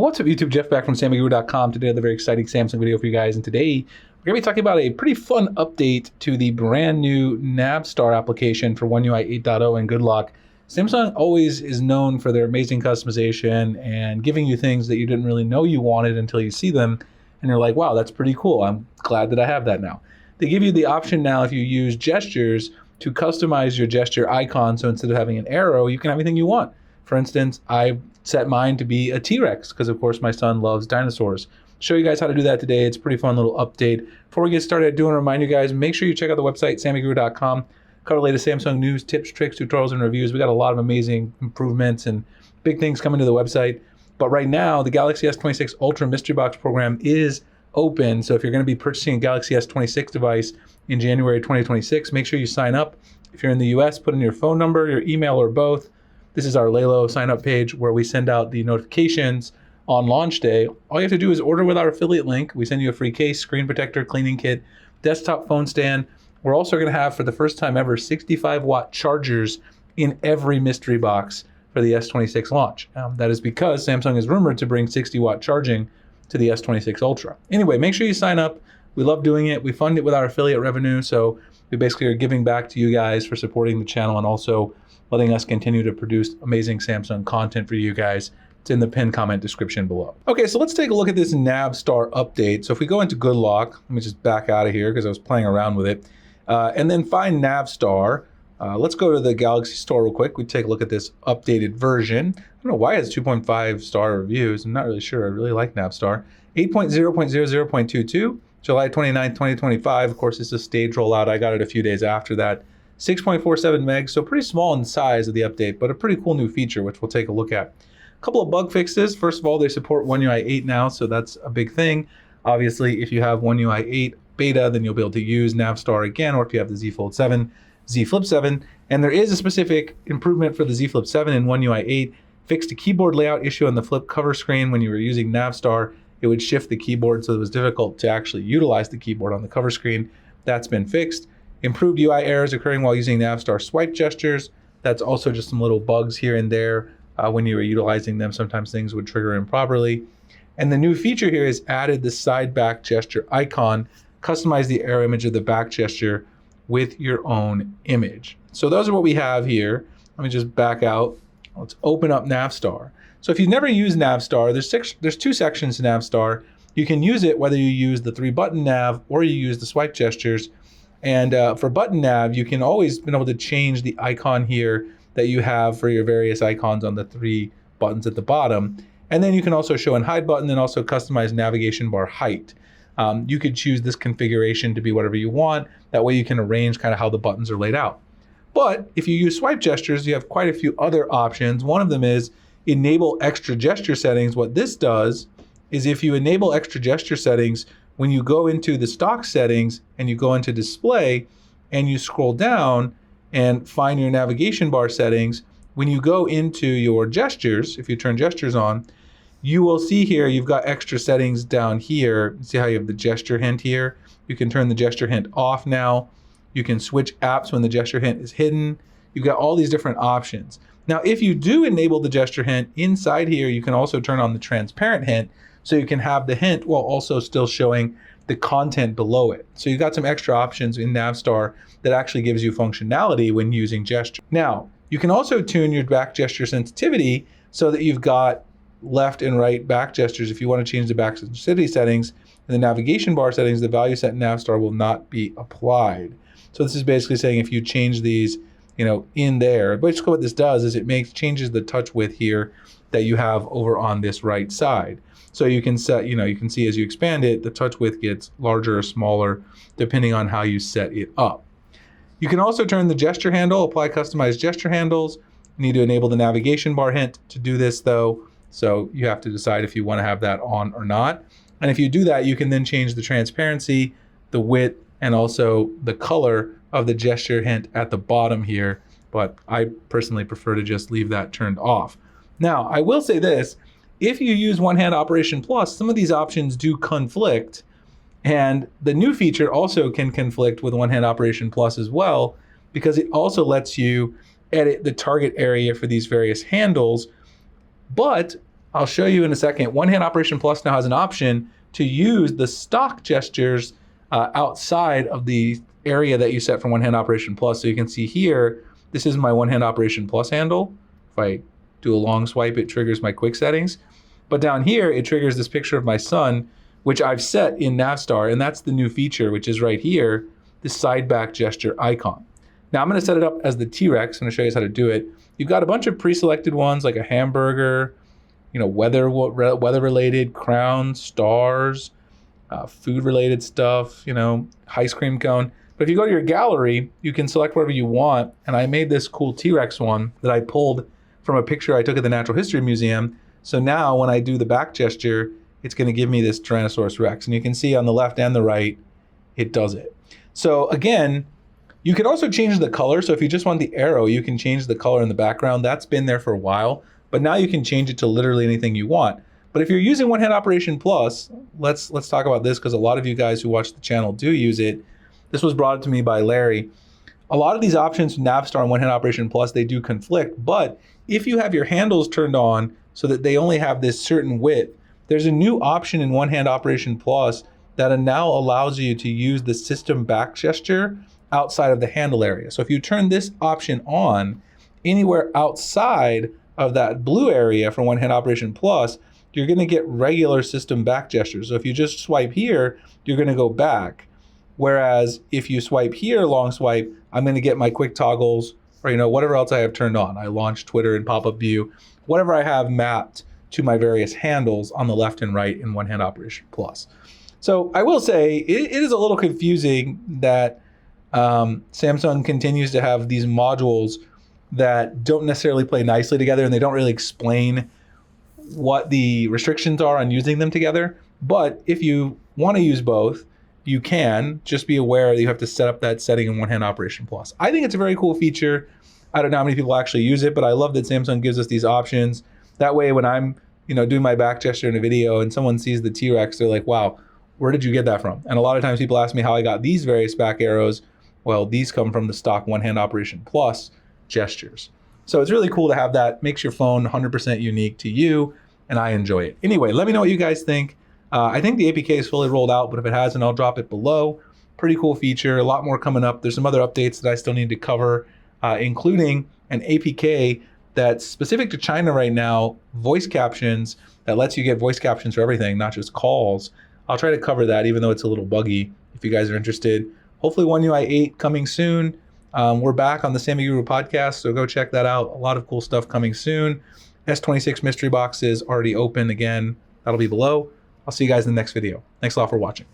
What's up YouTube, Jeff back from SamyGuru.com. Today I have a very exciting Samsung video for you guys, and today we're going to be talking about a pretty fun update to the brand new Navstar application for One UI 8.0 and Good Lock. Samsung always is known for their amazing customization and giving you things that you didn't really know you wanted until you see them, and you're like, wow, that's pretty cool. I'm glad that I have that now. They give you the option now, if you use gestures, to customize your gesture icon, so instead of having an arrow, you can have anything you want. For instance, I set mine to be a T-Rex because, of course, my son loves dinosaurs. Show you guys how to do that today. It's a pretty fun little update. Before we get started, I do want to remind you guys, make sure you check out the website, SamyGuru.com. Cover the latest Samsung news, tips, tricks, tutorials, and reviews. We got a lot of amazing improvements and big things coming to the website. But right now, the Galaxy S26 Ultra Mystery Box program is open. So if you're going to be purchasing a Galaxy S26 device in January 2026, make sure you sign up. If you're in the US, put in your phone number, your email, or both. This is our Lalo sign up page where we send out the notifications on launch day. All you have to do is order with our affiliate link. We send you a free case, screen protector, cleaning kit, desktop phone stand. We're also going to have, for the first time ever, 65-watt chargers in every mystery box for the S26 launch. That is because Samsung is rumored to bring 60-watt charging to the S26 Ultra. Anyway, make sure you sign up. We love doing it. We fund it with our affiliate revenue, so we basically are giving back to you guys for supporting the channel and also letting us continue to produce amazing Samsung content for you guys. It's in the pinned comment description below. Okay, so let's take a look at this Navstar update. So if we go into Good Lock, let me just back out of here because I was playing around with it, and then find Navstar. Let's go to the Galaxy Store real quick. We take a look at this updated version. I don't know why it's 2.5 star reviews. I'm not really sure. I really like Navstar. 8.0.00.22, July 29th, 2025. Of course, it's a stage rollout. I got it a few days after that. 6.47 megs, so pretty small in size of the update, but a pretty cool new feature, which we'll take a look at. A couple of bug fixes. First of all, they support One UI 8 now, so that's a big thing. Obviously, if you have One UI 8 beta, then you'll be able to use Navstar again, or if you have the Z Fold 7, Z Flip 7. And there is a specific improvement for the Z Flip 7 in One UI 8. Fixed a keyboard layout issue on the flip cover screen when you were using Navstar. It would shift the keyboard, so it was difficult to actually utilize the keyboard on the cover screen. That's been fixed. Improved UI errors occurring while using Navstar swipe gestures. That's also just some little bugs here and there. When you were utilizing them, sometimes things would trigger improperly. And the new feature here is added the side back gesture icon. Customize the arrow image of the back gesture with your own image. So those are what we have here. Let me just back out. Let's open up Navstar. So if you've never used Navstar, there's two sections to Navstar. You can use it whether you use the 3-button nav or you use the swipe gestures. And for button nav, you can always be able to change the icon here that you have for your various icons on the 3 buttons at the bottom. And then you can also show and hide button and also customize navigation bar height. You could choose this configuration to be whatever you want. That way you can arrange kind of how the buttons are laid out. But if you use swipe gestures, you have quite a few other options. One of them is enable extra gesture settings. What this does is if you enable extra gesture settings, when you go into the stock settings and you go into display and you scroll down and find your navigation bar settings, when you go into your gestures, if you turn gestures on, you will see here you've got extra settings down here. See how you have the gesture hint here? You can turn the gesture hint off now. You can switch apps when the gesture hint is hidden. You've got all these different options. Now, if you do enable the gesture hint, inside here you can also turn on the transparent hint, so you can have the hint while also still showing the content below it. So you've got some extra options in Navstar that actually gives you functionality when using gesture. Now, you can also tune your back gesture sensitivity so that you've got left and right back gestures. If you want to change the back sensitivity settings in the navigation bar settings, the value set in Navstar will not be applied. So this is basically saying if you change these, in there, basically what this does is it changes the touch width here that you have over on this right side. So you can set, you can see as you expand it, the touch width gets larger or smaller depending on how you set it up. You can also turn the gesture handle, apply customized gesture handles. You need to enable the navigation bar hint to do this though. So you have to decide if you want to have that on or not. And if you do that, you can then change the transparency, the width, and also the color of the gesture hint at the bottom here. But I personally prefer to just leave that turned off. Now, I will say this. If you use One Hand Operation Plus, some of these options do conflict, and the new feature also can conflict with One Hand Operation Plus as well, because it also lets you edit the target area for these various handles, but I'll show you in a second. One Hand Operation Plus now has an option to use the stock gestures outside of the area that you set for One Hand Operation Plus. So you can see here, this is my One Hand Operation Plus handle. If I do a long swipe, it triggers my quick settings. But down here, it triggers this picture of my son, which I've set in Navstar, and that's the new feature, which is right here, this side back gesture icon. Now I'm gonna set it up as the T-Rex. I'm gonna show you guys how to do it. You've got a bunch of pre-selected ones like a hamburger, you know, weather related, crowns, stars, food related stuff, you know, ice cream cone. But if you go to your gallery, you can select whatever you want. And I made this cool T-Rex one that I pulled from a picture I took at the Natural History Museum. So now when I do the back gesture, it's gonna give me this Tyrannosaurus Rex. And you can see on the left and the right, it does it. So again, you can also change the color. So if you just want the arrow, you can change the color in the background. That's been there for a while, but now you can change it to literally anything you want. But if you're using One Hand Operation Plus, let's talk about this because a lot of you guys who watch the channel do use it. This was brought up to me by Larry. A lot of these options, Navstar and One Hand Operation Plus, they do conflict, but if you have your handles turned on so that they only have this certain width, there's a new option in One Hand Operation Plus that now allows you to use the system back gesture outside of the handle area. So if you turn this option on anywhere outside of that blue area for One Hand Operation Plus, you're gonna get regular system back gestures. So if you just swipe here, you're gonna go back. Whereas if you swipe here, long swipe, I'm gonna get my quick toggles or, you know, whatever else I have turned on. I launch Twitter and pop-up view, whatever I have mapped to my various handles on the left and right in One Hand Operation Plus. So I will say it is a little confusing that Samsung continues to have these modules that don't necessarily play nicely together and they don't really explain what the restrictions are on using them together. But if you want to use both, you can. Just be aware that you have to set up that setting in One Hand Operation Plus. I think it's a very cool feature. I don't know how many people actually use it, but I love that Samsung gives us these options. That way when I'm, you know, doing my back gesture in a video and someone sees the T-Rex, they're like, wow, where did you get that from? And a lot of times people ask me how I got these various back arrows. Well, these come from the stock One Hand Operation Plus gestures. So it's really cool to have that. Makes your phone 100% unique to you, and I enjoy it. Anyway, let me know what you guys think. I think the APK is fully rolled out, but if it hasn't, I'll drop it below. Pretty cool feature, a lot more coming up. There's some other updates that I still need to cover, including an APK that's specific to China right now, voice captions, that lets you get voice captions for everything, not just calls. I'll try to cover that, even though it's a little buggy, if you guys are interested. Hopefully One UI 8 coming soon. We're back on the Sammy Guru podcast, so go check that out. A lot of cool stuff coming soon. S26 mystery boxes already open again. That'll be below. I'll see you guys in the next video. Thanks a lot for watching.